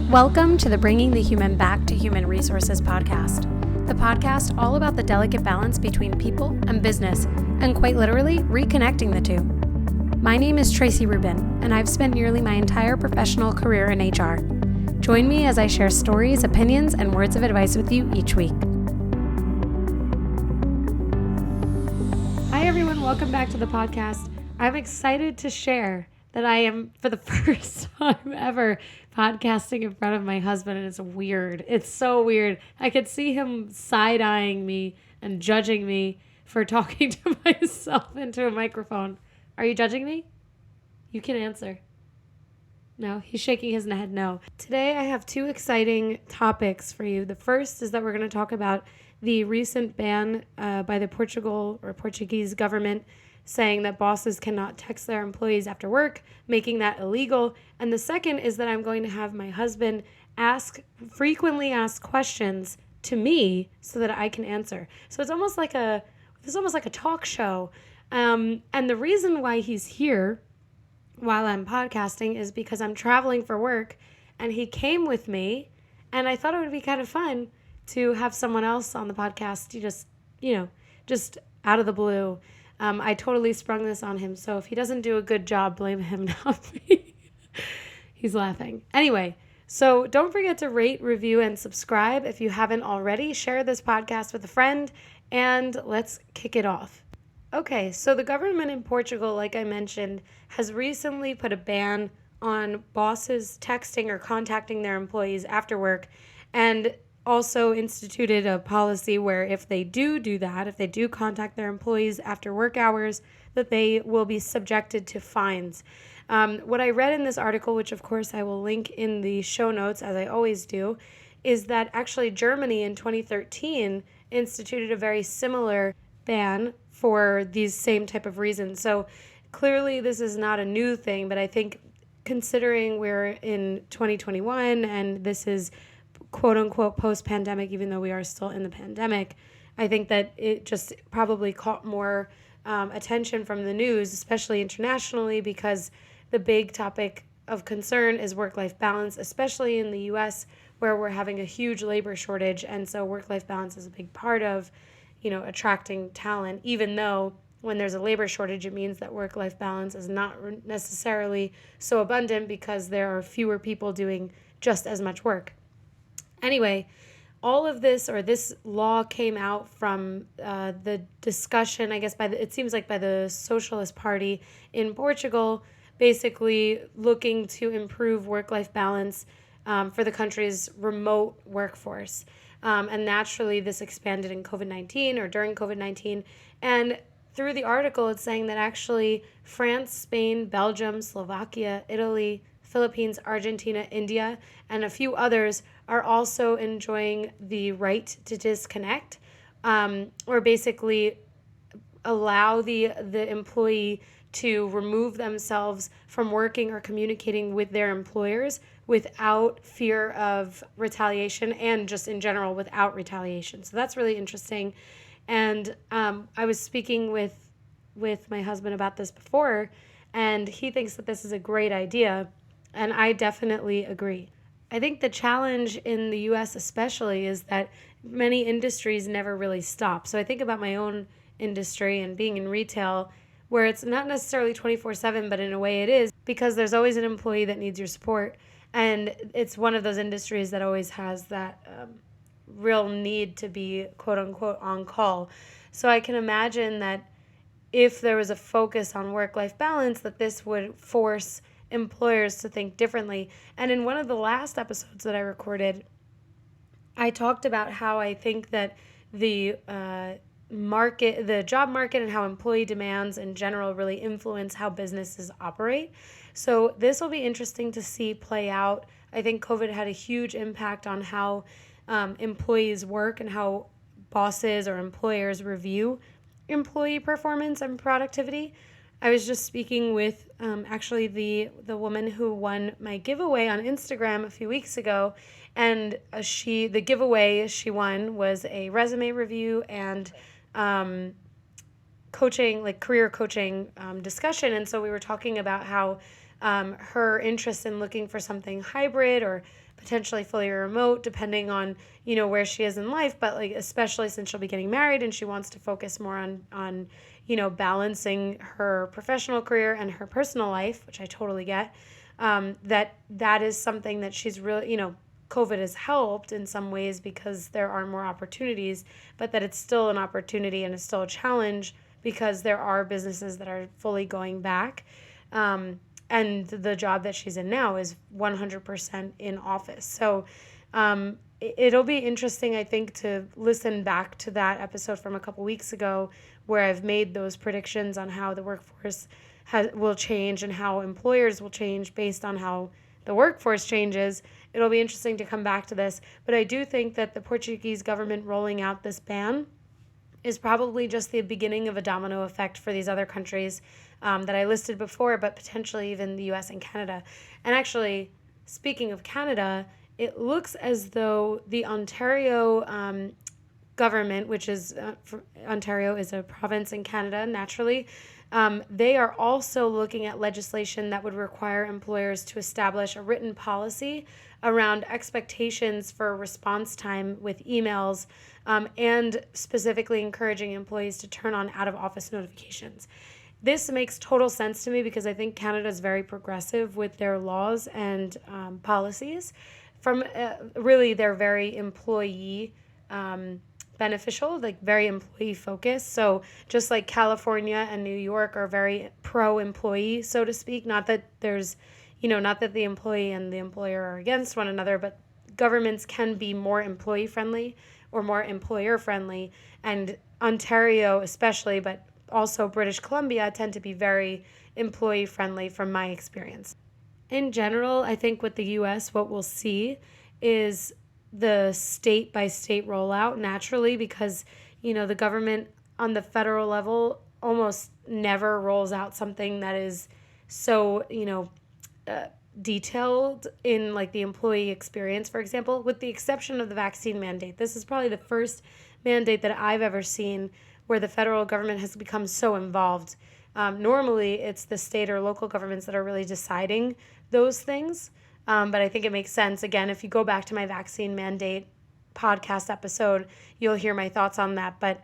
Welcome to the Bringing the Human Back to Human Resources podcast, the podcast all about the delicate balance between people and business, and quite literally, reconnecting the two. My name is Traci Rubin, and I've spent nearly my entire professional career in HR. Join me as I share stories, opinions, and words of advice with you each week. Hi, everyone. Welcome back to the podcast. I'm excited to share that I am, for the first time ever, podcasting in front of my husband, and it's weird. It's so weird. I could see him side-eyeing me and judging me for talking to myself into a microphone. Are you judging me? You can answer. No, he's shaking his head no. Today I have two exciting topics for you. The first is that we're going to talk about the recent ban by the Portuguese government saying that bosses cannot text their employees after work, making that illegal. And the second is that I'm going to have my husband frequently ask questions to me so that I can answer. So it's almost like a talk show. And the reason why he's here while I'm podcasting is because I'm traveling for work, and he came with me, and I thought it would be kind of fun to have someone else on the podcast. Just out of the blue. I totally sprung this on him, so if he doesn't do a good job, blame him, not me. He's laughing. Anyway, so don't forget to rate, review, and subscribe if you haven't already. Share this podcast with a friend, and let's kick it off. Okay, so the government in Portugal, like I mentioned, has recently put a ban on bosses texting or contacting their employees after work, and also instituted a policy where if they do that, if they do contact their employees after work hours, that they will be subjected to fines. What I read in this article, which of course I will link in the show notes as I always do, is that actually Germany in 2013 instituted a very similar ban for these same type of reasons. So clearly this is not a new thing, but I think considering we're in 2021 and this is quote unquote post-pandemic, even though we are still in the pandemic, I think that it just probably caught more attention from the news, especially internationally, because the big topic of concern is work-life balance, especially in the US, where we're having a huge labor shortage. And so work-life balance is a big part of, attracting talent, even though when there's a labor shortage, it means that work-life balance is not necessarily so abundant because there are fewer people doing just as much work. Anyway, all of this law came out from the discussion, I guess, it seems like by the Socialist Party in Portugal, basically looking to improve work-life balance for the country's remote workforce. And naturally, this expanded in COVID-19 or during COVID-19. And through the article, it's saying that actually France, Spain, Belgium, Slovakia, Italy, Philippines, Argentina, India, and a few others are also enjoying the right to disconnect, or basically allow the employee to remove themselves from working or communicating with their employers without fear of retaliation, and just in general without retaliation. So that's really interesting. And I was speaking with my husband about this before, and he thinks that this is a great idea. And I definitely agree. I think the challenge in the U.S. especially is that many industries never really stop. So I think about my own industry and being in retail, where it's not necessarily 24/7, but in a way it is, because there's always an employee that needs your support. And it's one of those industries that always has that real need to be, quote unquote, on call. So I can imagine that if there was a focus on work-life balance, that this would force employers to think differently. And in one of the last episodes that I recorded, I talked about how I think that the job market and how employee demands in general really influence how businesses operate. So this will be interesting to see play out. I think COVID had a huge impact on how employees work and how bosses or employers review employee performance and productivity. I was just speaking with actually the woman who won my giveaway on Instagram a few weeks ago, and the giveaway she won was a resume review and coaching, like career coaching discussion. And so we were talking about how her interest in looking for something hybrid or potentially fully remote, depending on, where she is in life. But like, especially since she'll be getting married and she wants to focus more on, balancing her professional career and her personal life, which I totally get. That is something that she's really, COVID has helped in some ways because there are more opportunities, but that it's still an opportunity and it's still a challenge because there are businesses that are fully going back. And the job that she's in now is 100% in office. So it'll be interesting, I think, to listen back to that episode from a couple weeks ago where I've made those predictions on how the workforce will change and how employers will change based on how the workforce changes. It'll be interesting to come back to this. But I do think that the Portuguese government rolling out this ban is probably just the beginning of a domino effect for these other countries that I listed before, but potentially even the US and Canada. And actually, speaking of Canada, it looks as though the Ontario government, which is Ontario is a province in Canada, naturally, they are also looking at legislation that would require employers to establish a written policy around expectations for response time with emails, and specifically encouraging employees to turn on out-of-office notifications. This makes total sense to me because I think Canada is very progressive with their laws and policies. Really, they're very employee beneficial, like very employee focused. So just like California and New York are very pro-employee, so to speak. Not that there's, not that the employee and the employer are against one another, but governments can be more employee friendly or more employer friendly. And Ontario especially, but also British Columbia, tend to be very employee friendly from my experience. In general, I think with the US, what we'll see is the state by state rollout naturally because, the government on the federal level almost never rolls out something that is so, detailed in like the employee experience, for example, with the exception of the vaccine mandate. This is probably the first mandate that I've ever seen where the federal government has become so involved. Normally, it's the state or local governments that are really deciding those things. But I think it makes sense. Again, if you go back to my vaccine mandate podcast episode, you'll hear my thoughts on that. But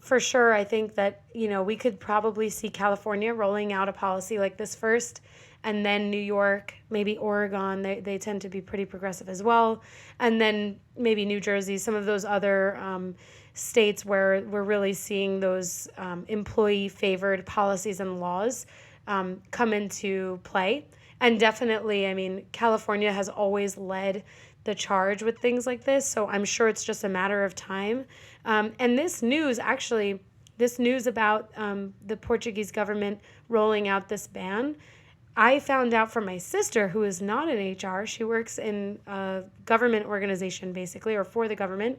for sure, I think that, we could probably see California rolling out a policy like this first, and then New York, maybe Oregon. They tend to be pretty progressive as well. And then maybe New Jersey, some of those other states where we're really seeing those employee-favored policies and laws come into play. And definitely, I mean, California has always led the charge with things like this, so I'm sure it's just a matter of time. And this news about the Portuguese government rolling out this ban, I found out from my sister, who is not in HR. She works in a government organization, basically, or for the government.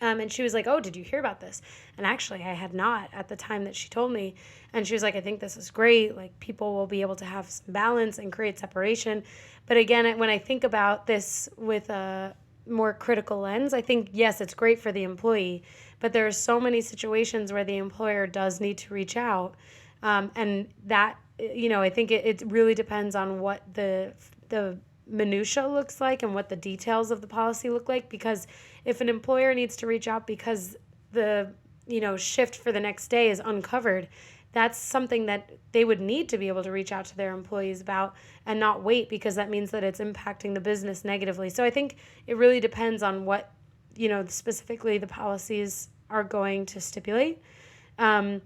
And she was like, oh, did you hear about this? And actually, I had not at the time that she told me. And she was like, I think this is great. Like, people will be able to have some balance and create separation. But again, when I think about this with a more critical lens, I think, yes, it's great for the employee. But there are so many situations where the employer does need to reach out. And that, I think it really depends on what the minutia looks like and what the details of the policy look like, because if an employer needs to reach out because the shift for the next day is uncovered, that's something that they would need to be able to reach out to their employees about and not wait, because that means that it's impacting the business negatively. So I think it really depends on what specifically the policies are going to stipulate. But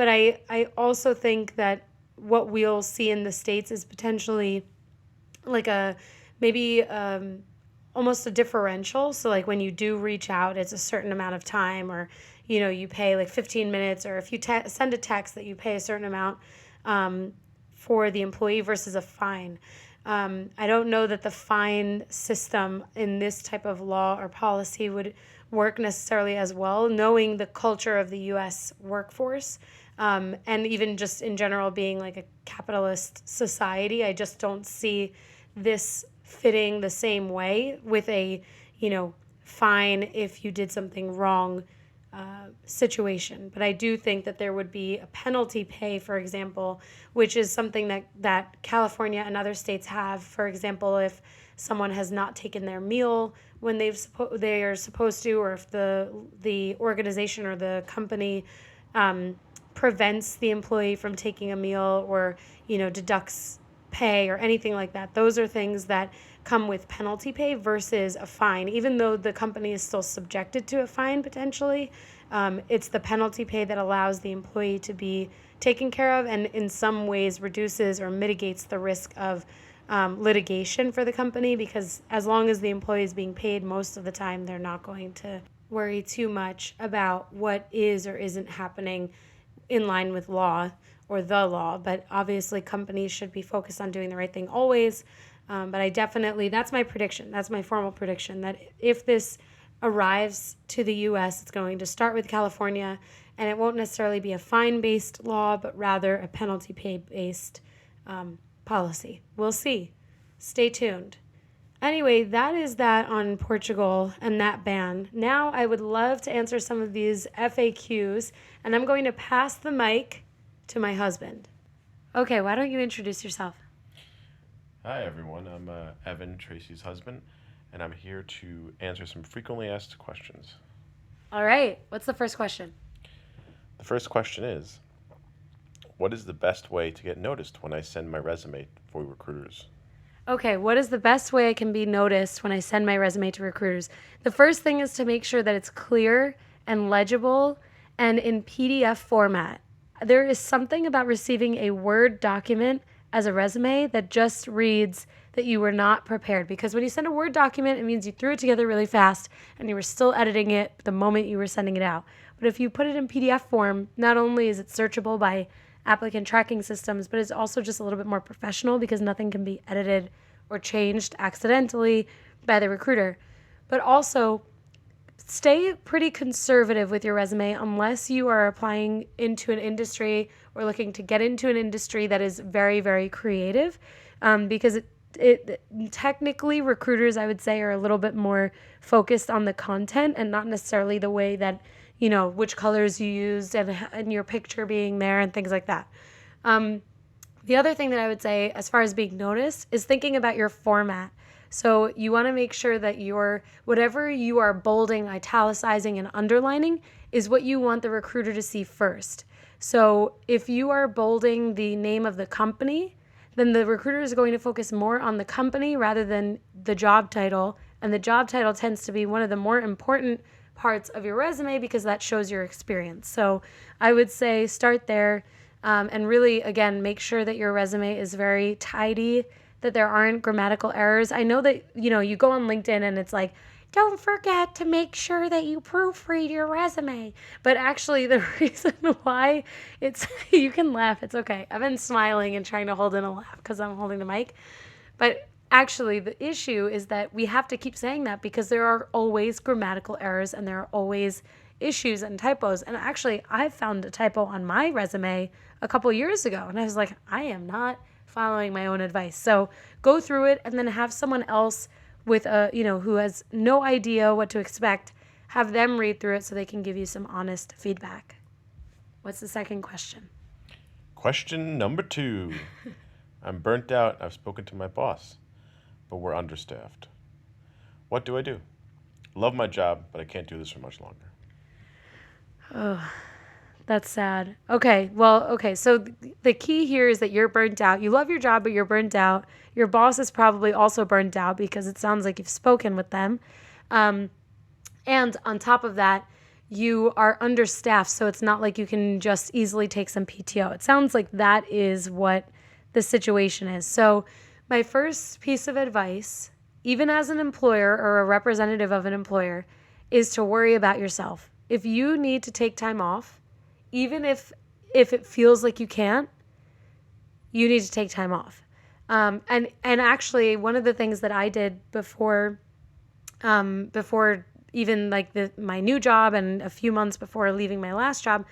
I also think that what we'll see in the States is potentially like almost a differential. So like when you do reach out, it's a certain amount of time, or you pay like 15 minutes, or if you send a text that you pay a certain amount for the employee versus a fine. I don't know that the fine system in this type of law or policy would work necessarily as well, knowing the culture of the U.S. workforce. And even just in general being like a capitalist society, I just don't see this fitting the same way with a, fine if you did something wrong situation. But I do think that there would be a penalty pay, for example, which is something that California and other states have. For example, if someone has not taken their meal when they are supposed to, or if the organization or the company prevents the employee from taking a meal, or deducts pay or anything like that. Those are things that come with penalty pay versus a fine. Even though the company is still subjected to a fine potentially, it's the penalty pay that allows the employee to be taken care of, and in some ways reduces or mitigates the risk of litigation for the company, because as long as the employee is being paid, most of the time they're not going to worry too much about what is or isn't happening in line with law or the law. But obviously companies should be focused on doing the right thing always. But I definitely, that's my prediction. That's my formal prediction, that if this arrives to the U.S., it's going to start with California, and it won't necessarily be a fine-based law, but rather a penalty pay-based policy. We'll see. Stay tuned. Anyway, that is that on Portugal and that ban. Now I would love to answer some of these FAQs, and I'm going to pass the mic to my husband. Okay, why don't you introduce yourself? Hi everyone, I'm Evan, Traci's husband, and I'm here to answer some frequently asked questions. All right, what's the first question? The first question is, what is the best way to get noticed when I send my resume for recruiters? Okay, what is the best way I can be noticed when I send my resume to recruiters? The first thing is to make sure that it's clear and legible and in PDF format. There is something about receiving a Word document as a resume that just reads that you were not prepared, because when you send a Word document, it means you threw it together really fast and you were still editing it the moment you were sending it out. But if you put it in PDF form, not only is it searchable by applicant tracking systems, but it's also just a little bit more professional because nothing can be edited or changed accidentally by the recruiter. But also, stay pretty conservative with your resume unless you are applying into an industry or looking to get into an industry that is very, very creative, because it technically, recruiters, I would say, are a little bit more focused on the content and not necessarily the way that, which colors you used and your picture being there and things like that. The other thing that I would say as far as being noticed is thinking about your format. So you want to make sure that whatever you are bolding, italicizing, and underlining is what you want the recruiter to see first. So if you are bolding the name of the company, then the recruiter is going to focus more on the company rather than the job title. And the job title tends to be one of the more important parts of your resume because that shows your experience. So I would say start there, and really, again, make sure that your resume is very tidy, that there aren't grammatical errors. I know that, you go on LinkedIn and it's like, don't forget to make sure that you proofread your resume. But actually, the reason why you can laugh, it's okay. I've been smiling and trying to hold in a laugh because I'm holding the mic. But actually, the issue is that we have to keep saying that because there are always grammatical errors and there are always issues and typos. And actually, I found a typo on my resume a couple years ago. And I was like, I am not following my own advice. So go through it and then have someone else with who has no idea what to expect, have them read through it so they can give you some honest feedback. What's the second question? Question number 2. I'm burnt out. I've spoken to my boss, but we're understaffed. What do I do? Love my job, but I can't do this for much longer. Oh, that's sad. Okay, so the key here is that you're burnt out. You love your job, but you're burnt out. Your boss is probably also burnt out because it sounds like you've spoken with them. And on top of that, you are understaffed, so it's not like you can just easily take some PTO. It sounds like that is what the situation is. So my first piece of advice, even as an employer or a representative of an employer, is to worry about yourself. If you need to take time off, even if it feels like you can't, you need to take time off. And actually, one of the things that I did before even like my new job and a few months before leaving my last job,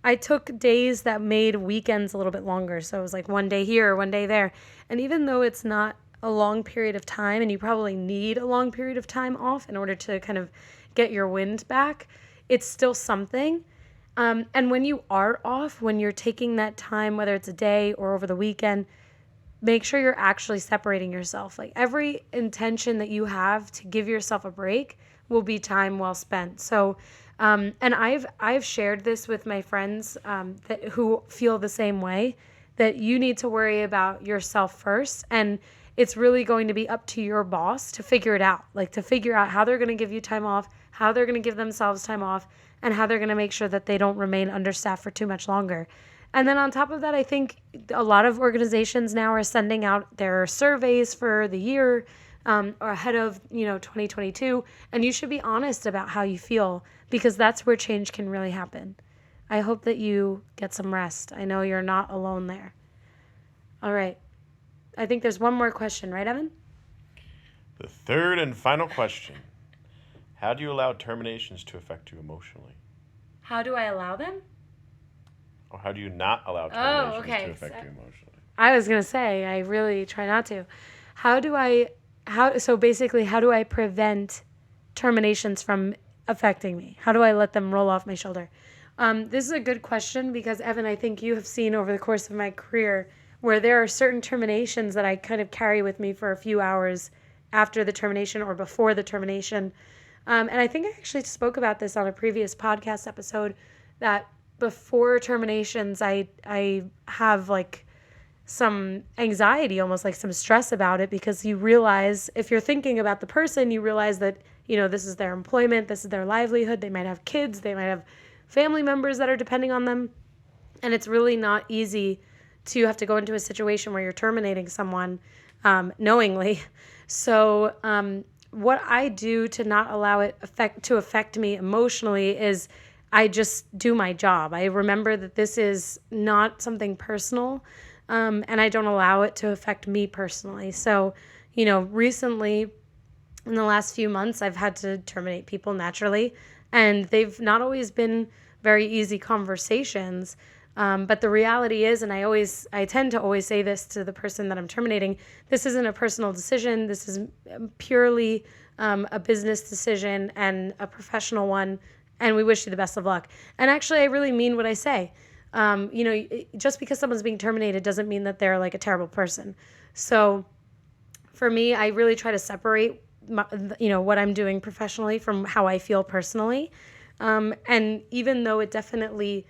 I took days that made weekends a little bit longer. So it was like one day here, one day there. And even though it's not a long period of time, and you probably need a long period of time off in order to kind of get your wind back, it's still something. And when you are off, when you're taking that time, whether it's a day or over the weekend, make sure you're actually separating yourself. Like every intention that you have to give yourself a break will be time well spent. So, and I've shared this with my friends who feel the same way, that you need to worry about yourself first. And it's really going to be up to your boss to figure it out, like to figure out how they're going to give you time off, how they're going to give themselves time off, and how they're going to make sure that they don't remain understaffed for too much longer. And then on top of that, I think a lot of organizations now are sending out their surveys for the year or ahead of 2022, and you should be honest about how you feel, because that's where change can really happen. I hope that you get some rest. I know you're not alone there. All right. I think there's one more question, right, Evan? The third and final question. How do you allow terminations to affect you emotionally? How do I allow them? Or how do you not allow terminations to affect you emotionally? I was going to say, I really try not to. How do I prevent terminations from affecting me? How do I let them roll off my shoulder? This is a good question because, Evan, I think you have seen over the course of my career where there are certain terminations that I kind of carry with me for a few hours after the termination or before the termination. And I think I actually spoke about this on a previous podcast episode, that before terminations, I have like some anxiety, almost like some stress about it, because you realize, if you're thinking about the person, you realize that, this is their employment, this is their livelihood. They might have kids, they might have family members that are depending on them. And it's really not easy to have to go into a situation where you're terminating someone knowingly. So what I do to not allow it to affect me emotionally is I just do my job. I remember that this is not something personal, and I don't allow it to affect me personally. So, recently, in the last few months, I've had to terminate people naturally, and they've not always been very easy conversations. But the reality is, and I tend to always say this to the person that I'm terminating, this isn't a personal decision. This is purely a business decision and a professional one. And we wish you the best of luck. And actually, I really mean what I say. Just because someone's being terminated doesn't mean that they're like a terrible person. So for me, I really try to separate what I'm doing professionally from how I feel personally. And even though it definitely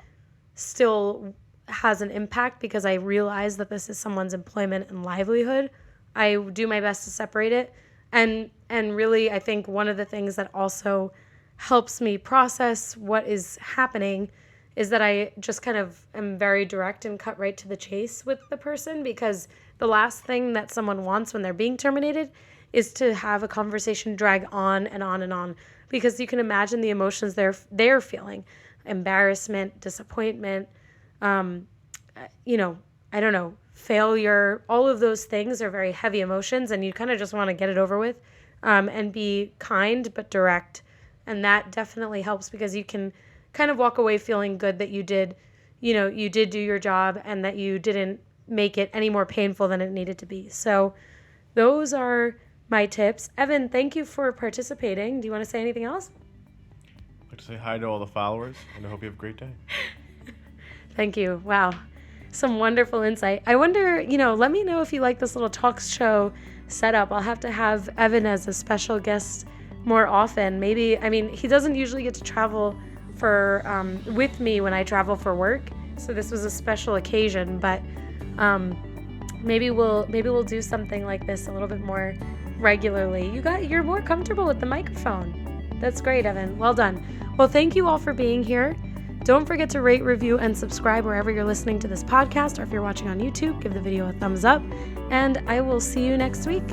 still has an impact, because I realize that this is someone's employment and livelihood, I do my best to separate it. And really, I think one of the things that also helps me process what is happening is that I just kind of am very direct and cut right to the chase with the person, because the last thing that someone wants when they're being terminated is to have a conversation drag on and on and on, because you can imagine the emotions they're feeling. Embarrassment, disappointment, I don't know, failure, all of those things are very heavy emotions, and you kind of just want to get it over with and be kind but direct. And that definitely helps, because you can kind of walk away feeling good that you did do your job and that you didn't make it any more painful than it needed to be. So those are my tips. Evan, thank you for participating. Do you want to say anything else? I'd like to say hi to all the followers, and I hope you have a great day. Thank you. Wow. Some wonderful insight. I wonder, let me know if you like this little talk show setup. I'll have to have Evan as a special guest more often. Maybe, he doesn't usually get to travel with me when I travel for work. So this was a special occasion, but maybe we'll do something like this a little bit more regularly. You're more comfortable with the microphone. That's great, Evan. Well done. Well, thank you all for being here. Don't forget to rate, review, and subscribe wherever you're listening to this podcast, or if you're watching on YouTube, give the video a thumbs up, and I will see you next week.